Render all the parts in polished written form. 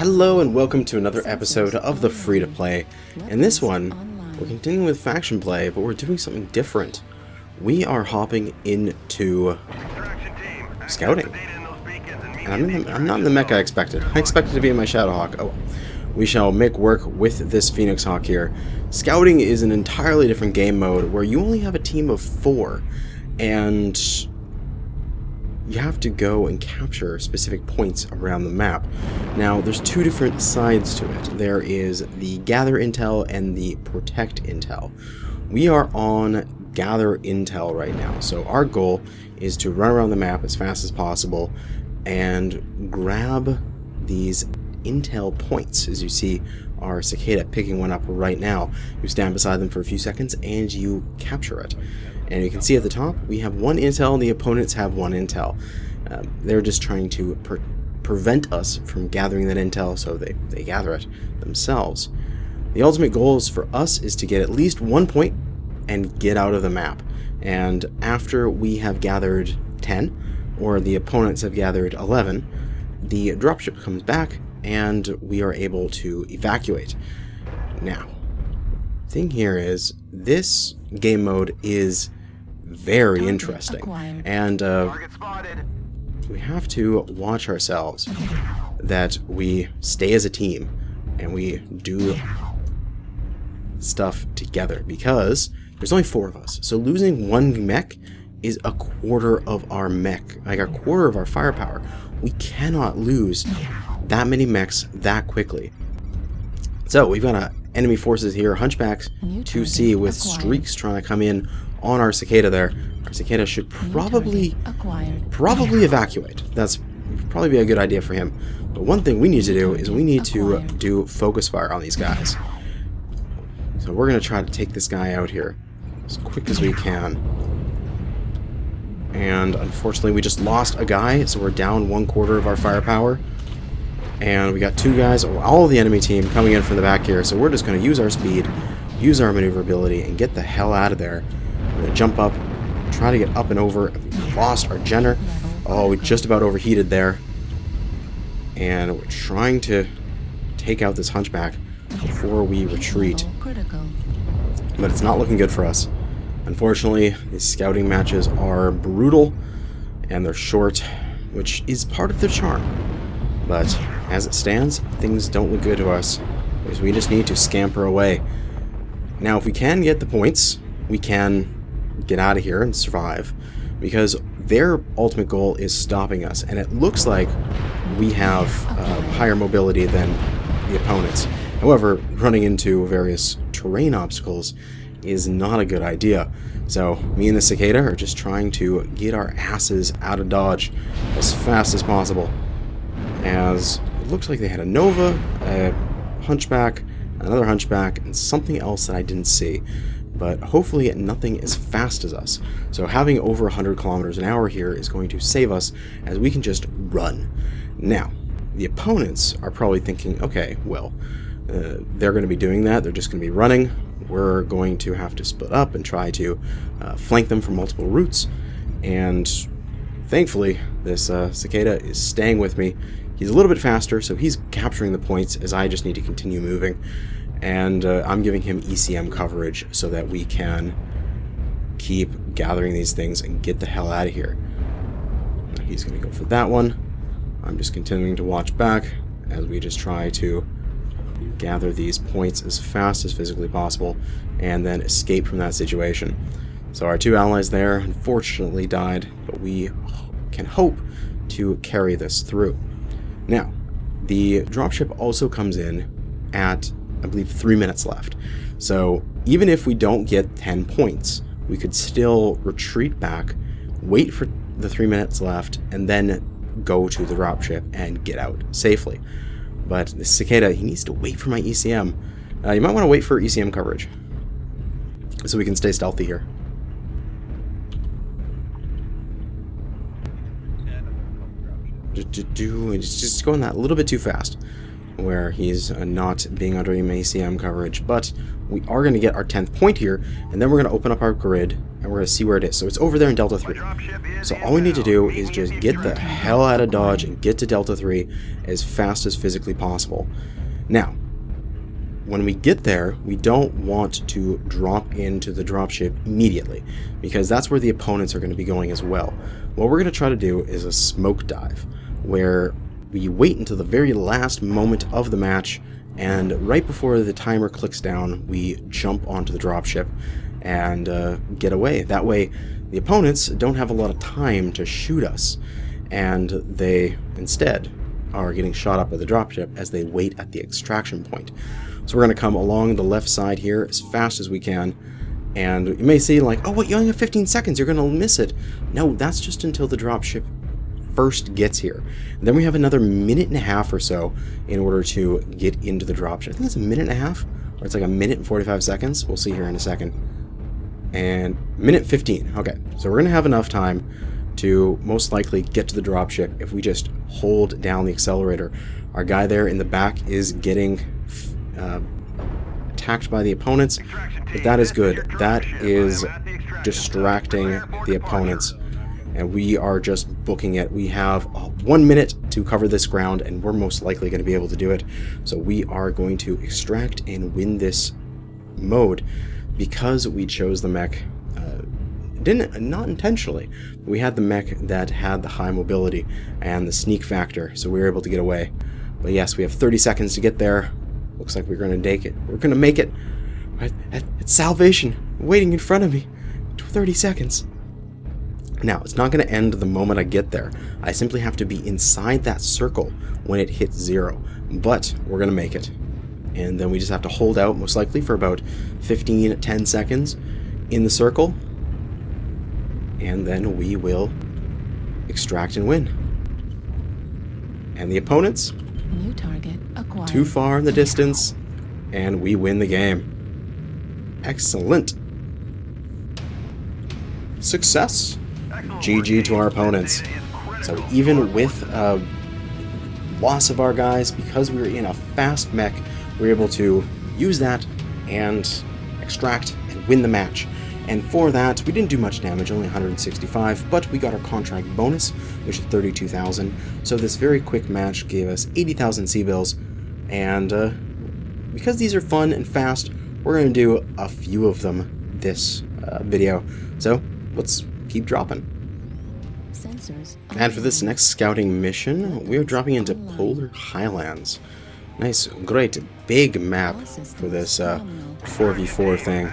Hello and welcome to another episode of the free-to-play. In this one, we're continuing with faction play, but we're doing something different. We are hopping into scouting. And I'm not in the mech I expected. I expected to be in my Shadowhawk. Oh, we shall make work with this Phoenix Hawk here. Scouting is an entirely different game mode where you only have a team of 4, and you have to go and capture specific points around the map. Now, there's two different sides to it. There is the gather intel and the protect intel. We are on gather intel right now, so our goal is to run around the map as fast as possible and grab these intel points. As you see our cicada picking one up right now. You stand beside them for a few seconds and you capture it. And you can see at the top, we have 1 intel and the opponents have 1 intel. They're just trying to prevent us from gathering that intel, so they gather it themselves. The ultimate goal for us is to get at least 1 point and get out of the map. And after we have gathered 10, or the opponents have gathered 11, the dropship comes back and we are able to evacuate. Now, the thing here is, this game mode is very interesting, and we have to watch ourselves that we stay as a team and we do stuff together, because there's only 4 of us, so losing 1 mech is a quarter of our mech, like a quarter of our firepower. We cannot lose that many mechs that quickly. So we've got enemy forces here, Hunchbacks 2C with streaks trying to come in on our cicada there. Our cicada should probably evacuate. That's probably be a good idea for him. But one thing we need to do is we need to do focus fire on these guys. So we're going to try to take this guy out here as quick as we can. And unfortunately we just lost a guy, so we're down 1/4 of our firepower. And we got 2 guys, all of the enemy team, coming in from the back here. So we're just going to use our speed, use our maneuverability, and get the hell out of there. We're going to jump up, try to get up and over. We lost our Jenner. Oh, we just about overheated there. And we're trying to take out this Hunchback before we retreat. But it's not looking good for us. Unfortunately, these scouting matches are brutal, and they're short, which is part of their charm. But as it stands, things don't look good to us, because we just need to scamper away. Now, if we can get the points, we can get out of here and survive, because their ultimate goal is stopping us, and it looks like we have higher mobility than the opponents. However, running into various terrain obstacles is not a good idea. So me and the cicada are just trying to get our asses out of dodge as fast as possible. As it looks like they had a Nova, a Hunchback, another Hunchback, and something else that I didn't see. But hopefully nothing as fast as us. So having over 100 kilometers an hour here is going to save us, as we can just run. Now, the opponents are probably thinking, okay, well, they're going to be doing that. They're just going to be running. We're going to have to split up and try to flank them from multiple routes. And thankfully, this cicada is staying with me. He's a little bit faster, so he's capturing the points as I just need to continue moving. And I'm giving him ECM coverage so that we can keep gathering these things and get the hell out of here. He's going to go for that one. I'm just continuing to watch back as we just try to gather these points as fast as physically possible and then escape from that situation. So our 2 allies there unfortunately died, but we can hope to carry this through. Now, the dropship also comes in at, I believe, 3 minutes left. So even if we don't get 10 points, we could still retreat back, wait for the 3 minutes left, and then go to the dropship and get out safely. But the cicada, he needs to wait for my ECM. You might want to wait for ECM coverage so we can stay stealthy here. It's just going that a little bit too fast. where he's not being under ACM coverage, but we are going to get our 10th point here, and then we're going to open up our grid, and we're going to see where it is. So it's over there in Delta 3. So all we need to do is just get the hell out of Dodge and get to Delta 3 as fast as physically possible. Now, when we get there, we don't want to drop into the dropship immediately, because that's where the opponents are going to be going as well. What we're going to try to do is a smoke dive, where we wait until the very last moment of the match, and right before the timer clicks down, we jump onto the dropship and get away. That way, the opponents don't have a lot of time to shoot us, and they instead are getting shot up by the dropship as they wait at the extraction point. So we're going to come along the left side here as fast as we can, and you may see like, oh, what, you only have 15 seconds, you're going to miss it. No, that's just until the dropship first gets here. And then we have another minute and a half or so in order to get into the dropship. I think it's a minute and a half, or it's like a minute and 45 seconds. We'll see here in a second. And minute 15. Okay, so we're going to have enough time to most likely get to the dropship if we just hold down the accelerator. Our guy there in the back is getting attacked by the opponents, but that is good. That is distracting the opponents, and we are just booking it. We have 1 minute to cover this ground, and we're most likely going to be able to do it. So we are going to extract and win this mode because we chose the mech. Not intentionally. We had the mech that had the high mobility and the sneak factor, so we were able to get away. But yes, we have 30 seconds to get there. Looks like we're going to make it. We're going to make it. It's salvation waiting in front of me. 30 seconds. Now, it's not going to end the moment I get there. I simply have to be inside that circle when it hits 0. But we're going to make it. And then we just have to hold out, most likely, for about 10 seconds in the circle. And then we will extract and win. And the opponents, new target acquired, too far in the distance, and we win the game. Excellent. Success. GG to our opponents. So even with loss of our guys, because we were in a fast mech, we were able to use that and extract and win the match. And for that, we didn't do much damage, only 165, but we got our contract bonus, which is 32,000. So this very quick match gave us 80,000 C-bills, and because these are fun and fast, we're going to do a few of them this video. So let's keep dropping. And for this next scouting mission, we're dropping into Polar Highlands. Nice, great, big map for this 4v4 thing.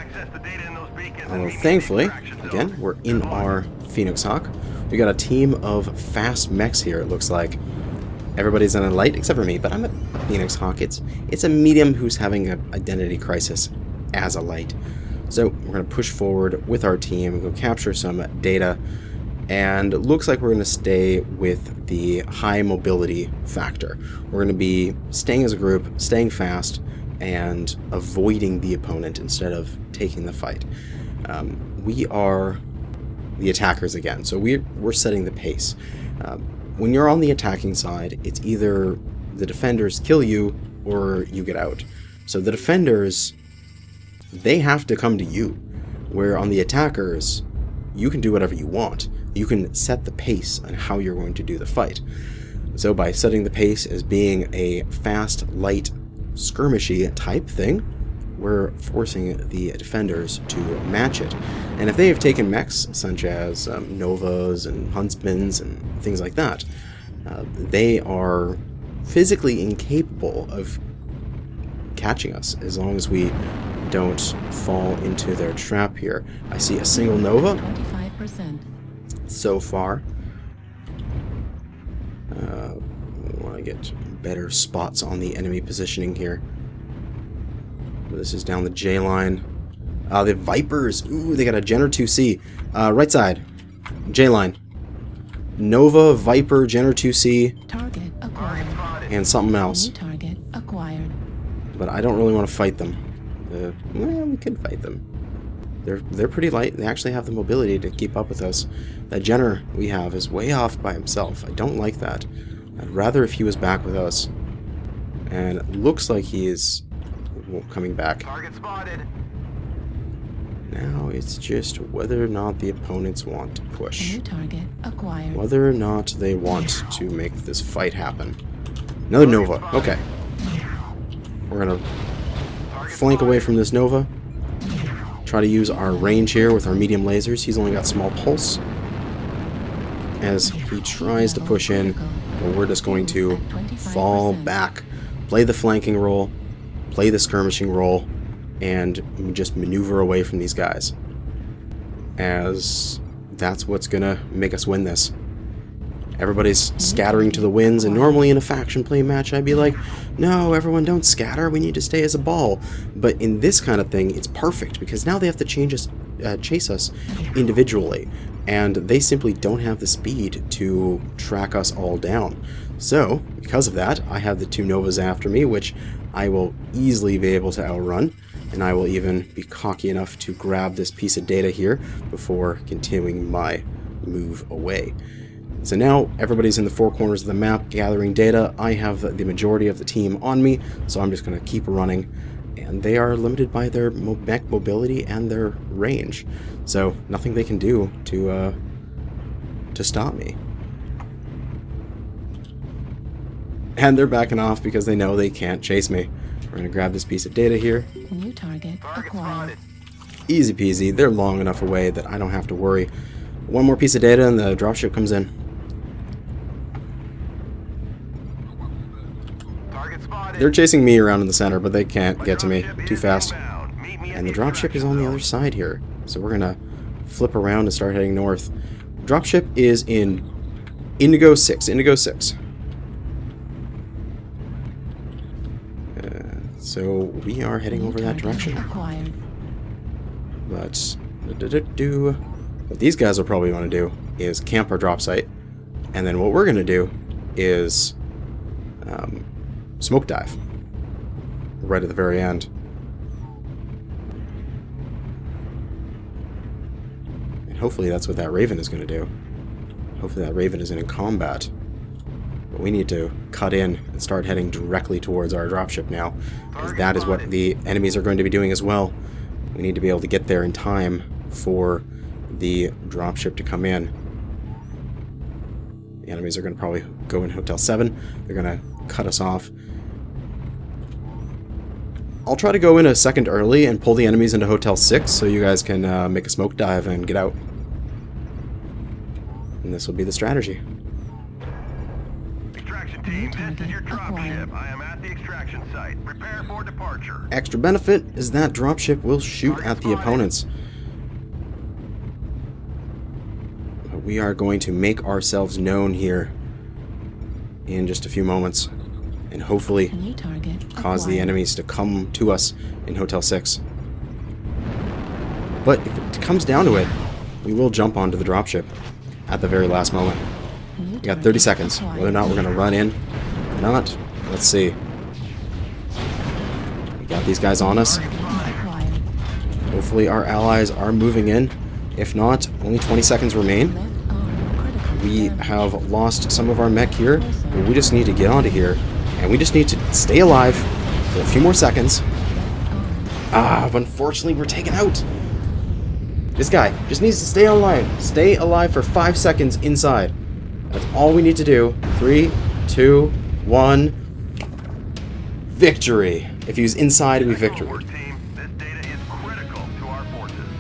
Thankfully, again, we're in our Phoenix Hawk. We got a team of fast mechs here, it looks like. Everybody's on a light, except for me, but I'm a Phoenix Hawk. It's a medium who's having an identity crisis as a light. So we're going to push forward with our team, go capture some data, and it looks like we're going to stay with the high mobility factor. We're going to be staying as a group, staying fast, and avoiding the opponent instead of taking the fight. We are the attackers again, so we're setting the pace. When you're on the attacking side, it's either the defenders kill you or you get out. So the defenders, they have to come to you, where on the attackers, you can do whatever you want. You can set the pace on how you're going to do the fight. So by setting the pace as being a fast, light, skirmishy type thing, we're forcing the defenders to match it. And if they have taken mechs, such as Novas and Huntsmans and things like that, they are physically incapable of catching us as long as we don't fall into their trap here. I see a single Nova 25% so far. We want to get better spots on the enemy positioning here. This is down the J line. The Vipers. Ooh, they got a Jenner 2C. Right side. J line. Nova, Viper, Jenner 2C. target acquired, And something else. new target acquired, But I don't really want to fight them. Well, we could fight them. They're pretty light. They actually have the mobility to keep up with us. That Jenner we have is way off by himself. I don't like that. I'd rather if he was back with us. And it looks like he is coming back. Target spotted. Now it's just whether or not the opponents want to push. New target acquired. Whether or not they want to make this fight happen. Another Nova. Okay. We're going to flank away from this Nova. Try to use our range here with our medium lasers. He's only got small pulse. As he tries to push in, but we're just going to fall back. Play the flanking role. Play the skirmishing role. And just maneuver away from these guys. As that's what's going to make us win this. Everybody's scattering to the winds, and normally in a faction play match I'd be like, no, everyone don't scatter, we need to stay as a ball. But in this kind of thing, it's perfect, because now they have to chase us individually, and they simply don't have the speed to track us all down. So, because of that, I have the two Novas after me, which I will easily be able to outrun, and I will even be cocky enough to grab this piece of data here before continuing my move away. So now everybody's in the four corners of the map gathering data. I have the majority of the team on me, so I'm just going to keep running. And they are limited by their mech mobility and their range, so nothing they can do to stop me. And they're backing off because they know they can't chase me. We're going to grab this piece of data here. New target acquired. Easy peasy. They're long enough away that I don't have to worry. One more piece of data and the dropship comes in. They're chasing me around in the center, but they can't get to me too fast. And the dropship is on the other side here. So we're going to flip around and start heading north. Dropship is in Indigo 6. Indigo 6. So we are heading over that direction. Acquired. But what these guys will probably want to do is camp our drop site. And then what we're going to do is smoke dive right at the very end. And hopefully that's what that Raven is going to do. Hopefully that Raven isn't in combat. But we need to cut in and start heading directly towards our dropship now, because that is what the enemies are going to be doing as well. We need to be able to get there in time for the dropship to come in. The enemies are going to probably go in Hotel 7. They're going to cut us off. I'll try to go in a second early and pull the enemies into Hotel 6 so you guys can make a smoke dive and get out. And this will be the strategy. Extraction team, this is your dropship. I am at the extraction site. Prepare for departure. Extra benefit is that dropship will shoot at the opponents. But we are going to make ourselves known here in just a few moments. And hopefully cause the enemies to come to us in Hotel 6. But if it comes down to it, we will jump onto the dropship at the very last moment. We got 30 seconds. Whether or not we're going to run in or not, let's see. We got these guys on us. Hopefully our allies are moving in. If not, only 20 seconds remain. We have lost some of our mech here, but we just need to get onto here. And we just need to stay alive for a few more seconds. But unfortunately we're taken out. This guy just needs to stay alive. Stay alive for 5 seconds inside. That's all we need to do. 3, 2, 1. Victory. If he was inside, it would be victory.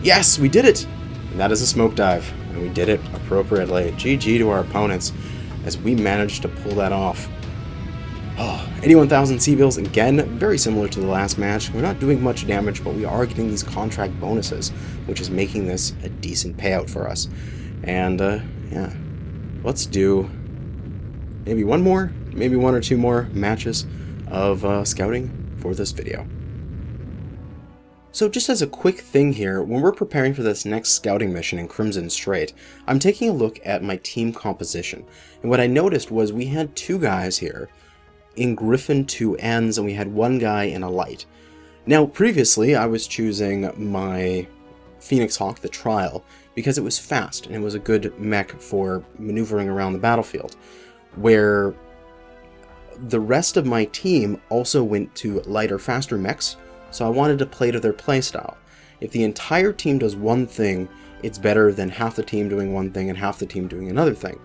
Yes, we did it. And that is a smoke dive. And we did it appropriately. GG to our opponents as we managed to pull that off. 81,000 C-bills, again, very similar to the last match. We're not doing much damage, but we are getting these contract bonuses, which is making this a decent payout for us. And, yeah, let's do maybe one or two more matches of scouting for this video. So just as a quick thing here, when we're preparing for this next scouting mission in Crimson Strait, I'm taking a look at my team composition. And what I noticed was we had two guys here in Griffin 2Ns, and we had one guy in a light. Now, previously, I was choosing my Phoenix Hawk, the Trial, because it was fast, and it was a good mech for maneuvering around the battlefield, where the rest of my team also went to lighter, faster mechs, so I wanted to play to their playstyle. If the entire team does one thing, it's better than half the team doing one thing and half the team doing another thing.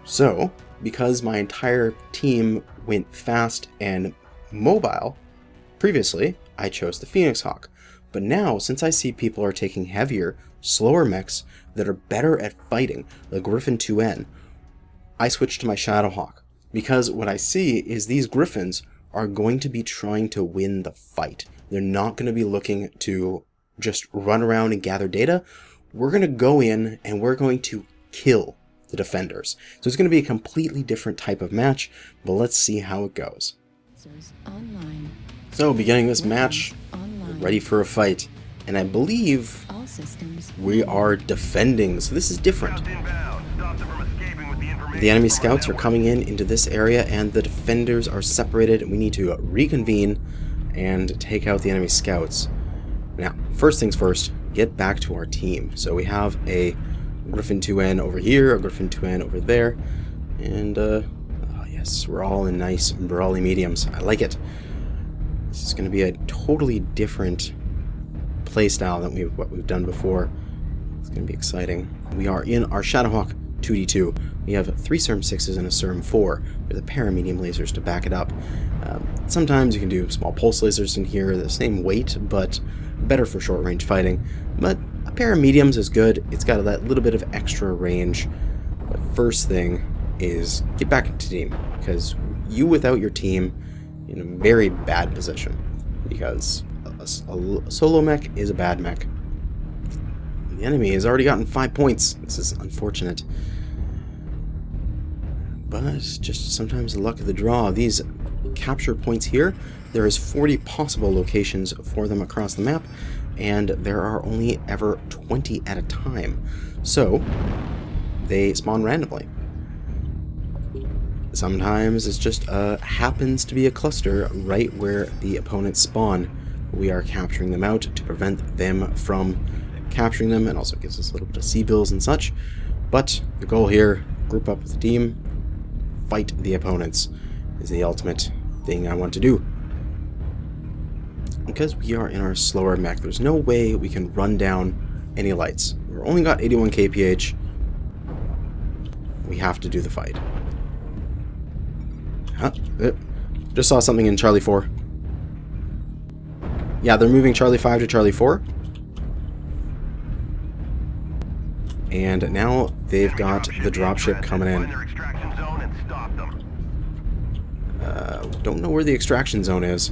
So, because my entire team went fast and mobile, previously, I chose the Phoenix Hawk. But now, since I see people are taking heavier, slower mechs that are better at fighting, the Griffin 2N, I switched to my Shadowhawk. Because what I see is these Griffins are going to be trying to win the fight. They're not going to be looking to just run around and gather data. We're going to go in and we're going to kill the defenders. So it's going to be a completely different type of match, but let's see how it goes. Online. So beginning this match, ready for a fight, and I believe All systems. we are defending, so this is different. Scouts inbound. Stop them from escaping with the information. The enemy from our scouts are network. coming in into this area, and the defenders are separated, and we need to reconvene and take out the enemy scouts. Now, first things first, get back to our team. So we have a Griffin 2N over here, a Griffin 2N over there, and oh yes, we're all in nice brawly mediums. I like it. This is going to be a totally different playstyle than what we've done before. It's going to be exciting. We are in our Shadowhawk 2D2. We have 3 SERM 6s and a SERM 4 with a pair of medium lasers to back it up. Sometimes you can do small pulse lasers in here, the same weight, but better for short range fighting. But a pair of mediums is good. It's got that little bit of extra range. But first thing is get back into team, because you without your team in a very bad position, because a solo mech is a bad mech. The enemy has already gotten 5 points. This is unfortunate. But just sometimes the luck of the draw. These capture points here, there is 40 possible locations for them across the map, and there are only ever 20 at a time. So, they spawn randomly. Sometimes it's just happens to be a cluster right where the opponents spawn. We are capturing them out to prevent them from capturing them, and also gives us a little bit of C-bills and such. But the goal here, group up with the team, fight the opponents, is the ultimate thing I want to do. Because we are in our slower mech, there's no way we can run down any lights. We've only got 81 kph. We have to do the fight. Just saw something in Charlie 4. Yeah, they're moving Charlie 5 to Charlie 4. And now they've got the dropship coming in. Find their extraction zone and stop them. Don't know where the extraction zone is,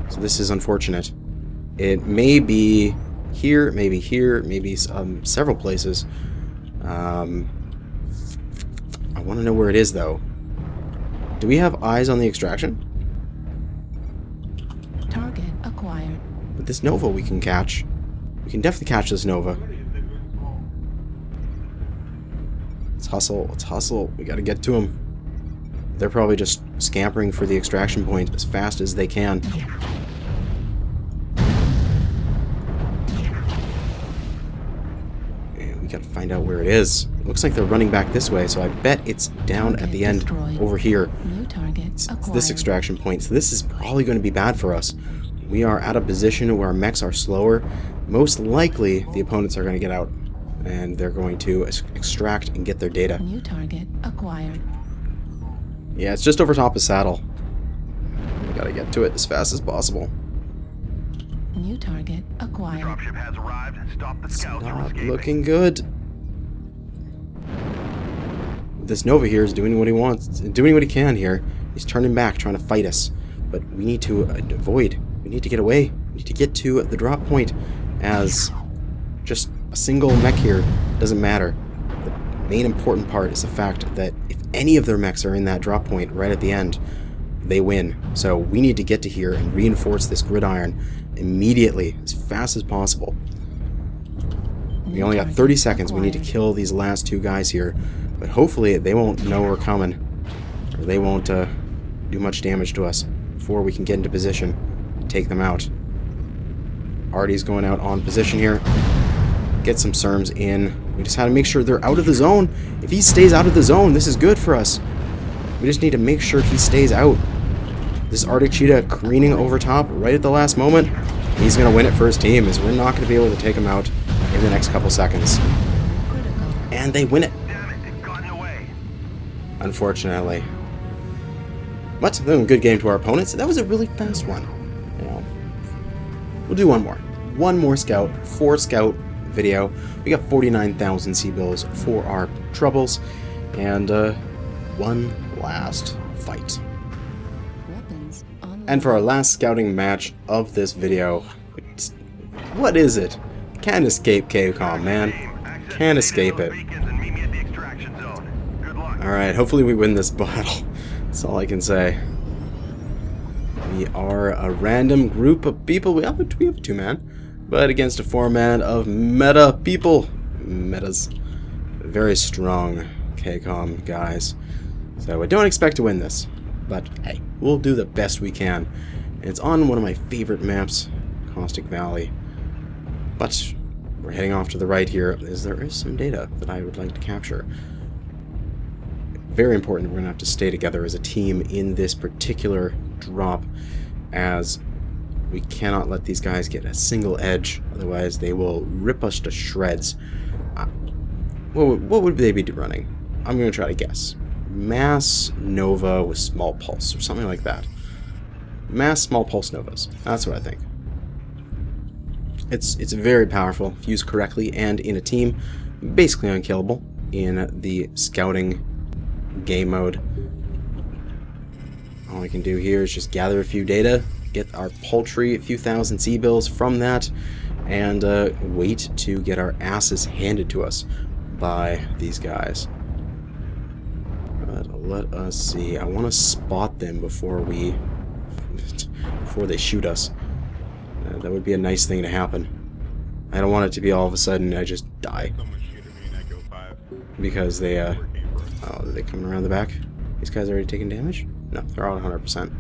so this is unfortunate. It may be here, maybe several places. I want to know where it is, though. Do we have eyes on the extraction? Target acquired. But this Nova we can catch. We can definitely catch this Nova. Let's hustle, let's hustle. We gotta get to them. They're probably just scampering for the extraction point as fast as they can. And we gotta find out where it is. Looks like they're running back this way, so I bet it's down at the end over here. New target It's acquired. this extraction point, so this is probably going to be bad for us. We are at a position where our mechs are slower. Most likely, the opponents are going to get out, and they're going to extract and get their data. New target acquired. Yeah, it's just over top of Saddle. We gotta get to it as fast as possible. New target acquired. Dropship has arrived. Stop the It's scouts from not escaping. looking good. This Nova here is doing what he wants, doing what he can here. He's turning back, trying to fight us. But we need to avoid. We need to get away. We need to get to the drop point, as just a single mech here doesn't matter. The main important part is the fact that if any of their mechs are in that drop point right at the end, they win. So we need to get to here and reinforce this gridiron immediately, as fast as possible. We only got 30 seconds. We need to kill these last 2 guys here. But hopefully they won't know we're coming, or they won't do much damage to us before we can get into position and take them out. Artie's going out on position here. Get some SERMs in. We just had to make sure they're out of the zone. If he stays out of the zone, this is good for us. We just need to make sure he stays out. This Arctic Cheetah careening over top right at the last moment. He's going to win it for his team, as we're not going to be able to take him out in the next couple seconds. And they win it. Damn it, it got in the way. Unfortunately. But good game to our opponents. That was a really fast one. You know, we'll do one more. One more scout, 4 scout video. We got 49,000 C-bills for our troubles. And one last fight. Weapons on And for our last scouting match of this video, what is it? Can't escape Capcom, man. Can't escape it. Alright, hopefully we win this battle. That's all I can say. We are a random group of people. We have a 2-man, but against a 4-man of meta people. Metas. Very strong Capcom guys. So I don't expect to win this, but hey, we'll do the best we can. And it's on one of my favorite maps, Castic Valley. But we're heading off to the right here, as there is some data that I would like to capture. Very important, we're going to have to stay together as a team in this particular drop, as we cannot let these guys get a single edge, otherwise they will rip us to shreds. What would they be running? I'm going to try to guess. Mass Nova with small pulse, or something like that. Mass small pulse Novas. That's what I think. It's very powerful if used correctly and in a team. Basically unkillable in the scouting game mode. All I can do here is just gather a few data, get our paltry few thousand C-bills from that, and wait to get our asses handed to us by these guys. But let us see. I want to spot them before they shoot us. That would be a nice thing to happen. I don't want it to be all of a sudden I just die. Because they, oh, are they coming around the back? These guys already taking damage? No, they're all 100%.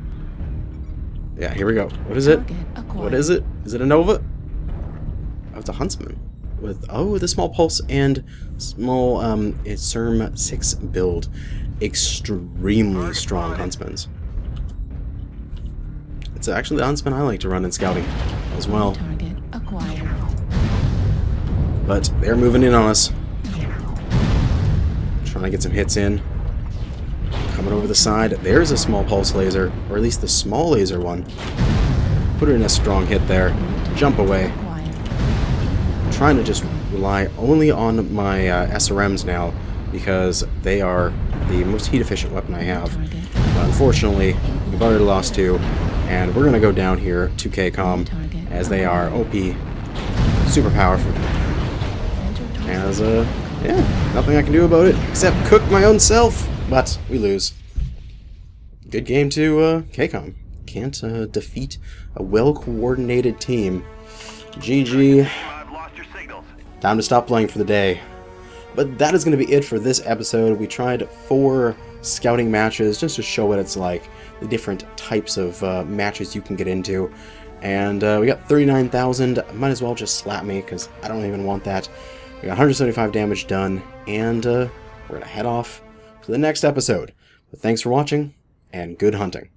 Yeah, here we go. What is it? What is it? Is it a Nova? Oh, it's a Huntsman. With, oh, the small pulse and small, it's CERM 6 build. Extremely strong Huntsmans. It's actually the Huntsman I like to run in scouting as well. target acquired. But they're moving in on us. Trying to get some hits in. Coming over the side. There's a small pulse laser, or at least the small laser one. Put her in a strong hit there. Jump away. I'm trying to just rely only on my SRMs now, because they are the most heat efficient weapon I have. But unfortunately, we've already lost 2. And we're going to go down here to Capcom, as they are OP, super powerful. As, yeah, nothing I can do about it, except cook my own self. But we lose. Good game to Capcom. Can't defeat a well-coordinated team. GG. Time to stop playing for the day. But that is going to be it for this episode. We tried 4 scouting matches just to show what it's like. The different types of matches you can get into. And we got 39,000. Might as well just slap me, because I don't even want that. We got 175 damage done. And we're going to head off to the next episode. But thanks for watching, and good hunting.